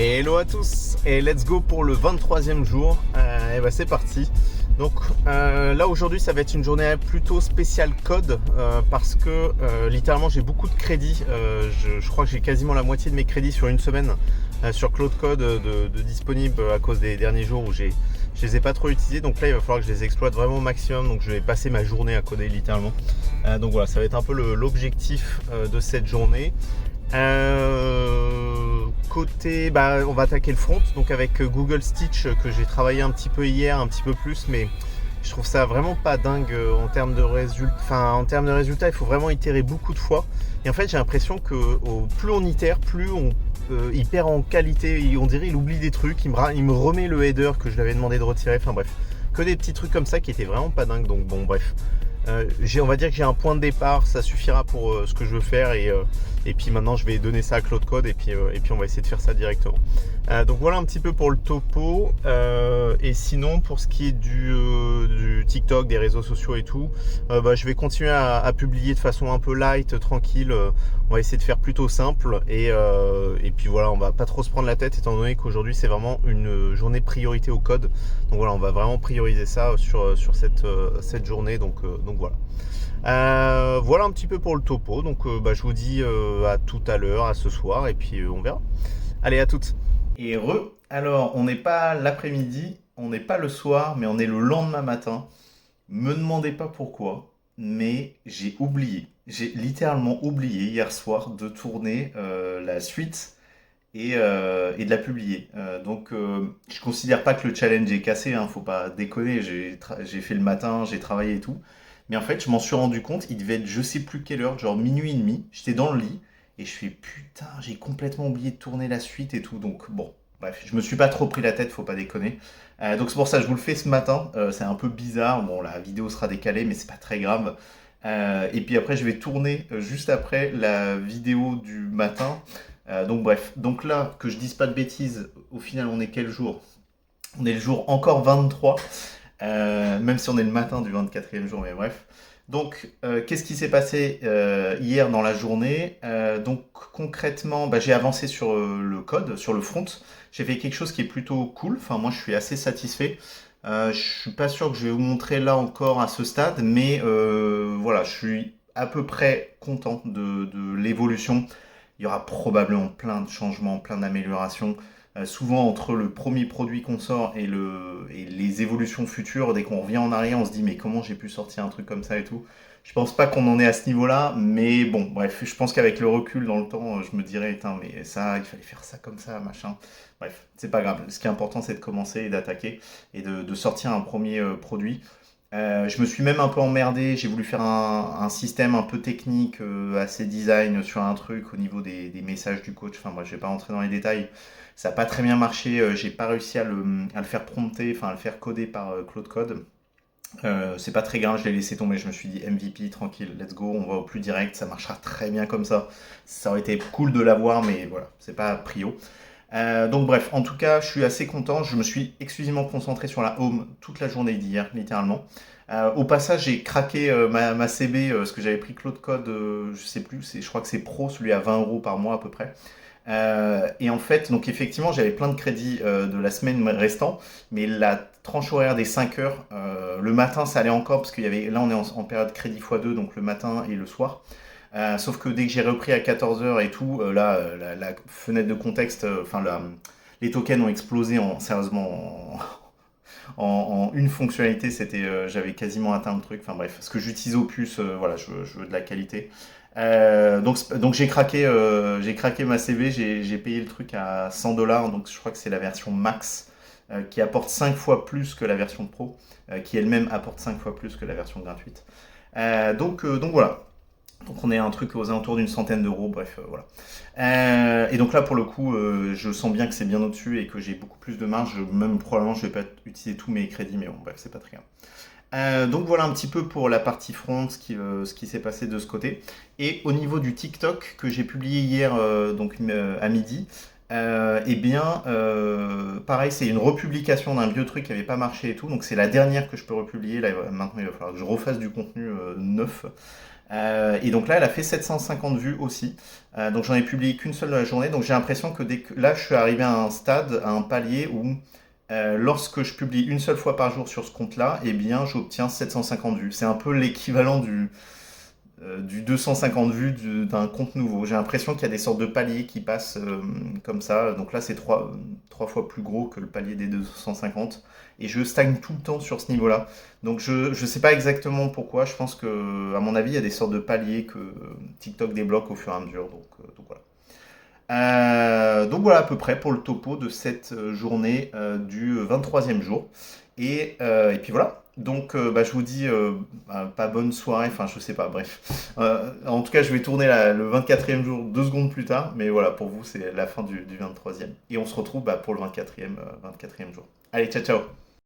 Et hello à tous, et let's go pour le 23e jour. Et bah c'est parti. Donc là aujourd'hui ça va être une journée plutôt spéciale code parce que littéralement j'ai beaucoup de crédits. Je crois que j'ai quasiment la moitié de mes crédits sur une semaine sur Cloud Code de disponibles à cause des derniers jours où je les ai pas trop utilisés. Donc là il va falloir que je les exploite vraiment au maximum. Donc je vais passer ma journée à coder littéralement. Donc voilà, ça va être un peu l'objectif de cette journée. Côté, on va attaquer le front, donc avec Google Stitch que j'ai travaillé un petit peu hier, un petit peu plus, mais je trouve ça vraiment pas dingue en termes de résultats. Enfin, en termes de résultats, il faut vraiment itérer beaucoup de fois. Et en fait, j'ai l'impression que plus on itère, plus il perd en qualité. On dirait il oublie des trucs. Il me remet le header que je lui avais demandé de retirer. Enfin bref, que des petits trucs comme ça qui étaient vraiment pas dingues. Donc bon, bref. On va dire que j'ai un point de départ, ça suffira pour ce que je veux faire et puis maintenant je vais donner ça à Cloud Code et puis on va essayer de faire ça directement. Donc voilà un petit peu pour le topo. Et sinon pour ce qui est du TikTok, des réseaux sociaux et tout, je vais continuer à publier de façon un peu light, tranquille. On va essayer de faire plutôt simple et puis voilà, on va pas trop se prendre la tête étant donné qu'aujourd'hui c'est vraiment une journée priorité au code. Donc voilà, on va vraiment prioriser ça sur cette journée. Donc voilà. Voilà un petit peu pour le topo. Donc je vous dis à tout à l'heure, à ce soir, et puis on verra. Allez, à toutes. Et alors on n'est pas l'après-midi, on n'est pas le soir, mais on est le lendemain matin. Me demandez pas pourquoi, mais j'ai oublié. J'ai littéralement oublié hier soir de tourner la suite et de la publier. Je considère pas que le challenge est cassé, hein, faut pas déconner. J'ai fait le matin, j'ai travaillé et tout. Mais en fait, je m'en suis rendu compte, il devait être je sais plus quelle heure, genre minuit et demi. J'étais dans le lit et je fais putain, j'ai complètement oublié de tourner la suite et tout. Donc bon, bref, je me suis pas trop pris la tête, faut pas déconner. Donc c'est pour ça que je vous le fais ce matin. C'est un peu bizarre. Bon, la vidéo sera décalée, mais c'est pas très grave. Et puis après, je vais tourner juste après la vidéo du matin. Donc bref, donc là, que je dise pas de bêtises, au final on est quel jour? On est le jour encore 23, même si on est le matin du 24e jour, mais bref. Donc qu'est-ce qui s'est passé hier dans la journée? Donc concrètement, j'ai avancé sur le code, sur le front. J'ai fait quelque chose qui est plutôt cool, enfin moi je suis assez satisfait. Je suis pas sûr que je vais vous montrer là encore à ce stade, mais voilà, je suis à peu près content de l'évolution. Il y aura probablement plein de changements, plein d'améliorations. Souvent, entre le premier produit qu'on sort et les évolutions futures, dès qu'on revient en arrière, on se dit mais comment j'ai pu sortir un truc comme ça et tout. Je pense pas qu'on en est à ce niveau-là, mais bon, bref, je pense qu'avec le recul dans le temps, je me dirais, putain, mais ça, il fallait faire ça comme ça, machin. Bref, c'est pas grave. Ce qui est important, c'est de commencer et d'attaquer et de sortir un premier produit. Je me suis même un peu emmerdé, j'ai voulu faire un système un peu technique, assez design sur un truc au niveau des messages du coach. Enfin moi je vais pas rentrer dans les détails. Ça n'a pas très bien marché, j'ai pas réussi à le faire prompter, enfin à le faire coder par Claude Code. C'est pas très grave, je l'ai laissé tomber, je me suis dit MVP, tranquille, let's go, on va au plus direct, ça marchera très bien comme ça. Ça aurait été cool de l'avoir, mais voilà, c'est pas prio. Donc bref, en tout cas, je suis assez content. Je me suis exclusivement concentré sur la home toute la journée d'hier, littéralement. Au passage, j'ai craqué ma CB, parce que j'avais pris Claude Code, je sais plus, je crois que c'est pro, celui à 20 € par mois à peu près. Et en fait, donc effectivement, j'avais plein de crédits de la semaine restant, mais la tranche horaire des 5 heures, le matin, ça allait encore, parce qu'il y avait, là, on est en période crédit x2, donc le matin et le soir. Sauf que dès que j'ai repris à 14 heures et tout, là, la fenêtre de contexte, les tokens ont explosé sérieusement en une fonctionnalité. J'avais quasiment atteint le truc. Enfin bref, ce que j'utilise au puce, voilà, je veux de la qualité. Donc j'ai craqué ma CV, j'ai payé le truc à 100 $, donc je crois que c'est la version max qui apporte 5 fois plus que la version pro, qui elle-même apporte 5 fois plus que la version gratuite. Donc voilà. Donc on est à un truc aux alentours d'une centaine d'euros, bref, voilà. Et donc là pour le coup, je sens bien que c'est bien au-dessus et que j'ai beaucoup plus de marge. Même probablement je vais pas utiliser tous mes crédits, mais bon bref, c'est pas très grave. Donc voilà un petit peu pour la partie front, ce qui s'est passé de ce côté. Et au niveau du TikTok que j'ai publié hier à midi, pareil, c'est une republication d'un vieux truc qui n'avait pas marché et tout. Donc c'est la dernière que je peux republier. Là, maintenant, il va falloir que je refasse du contenu neuf. Et donc là, elle a fait 750 vues aussi. Donc j'en ai publié qu'une seule dans la journée. Donc j'ai l'impression que là, je suis arrivé à un stade, à un palier où lorsque je publie une seule fois par jour sur ce compte-là, eh bien, j'obtiens 750 vues. C'est un peu l'équivalent du 250 vues d'un compte nouveau. J'ai l'impression qu'il y a des sortes de paliers qui passent comme ça. Donc là, c'est trois fois plus gros que le palier des 250. Et je stagne tout le temps sur ce niveau-là. Donc je ne sais pas exactement pourquoi. Je pense que, à mon avis, il y a des sortes de paliers que TikTok débloque au fur et à mesure. Donc voilà. Donc voilà à peu près pour le topo de cette journée du 23e jour. Et puis voilà. Donc bah, je vous dis pas bonne soirée, enfin je sais pas, bref. En tout cas je vais tourner le 24e jour 2 secondes plus tard, mais voilà pour vous c'est la fin du 23e. Et on se retrouve bah, pour le 24e jour. Allez, ciao ciao.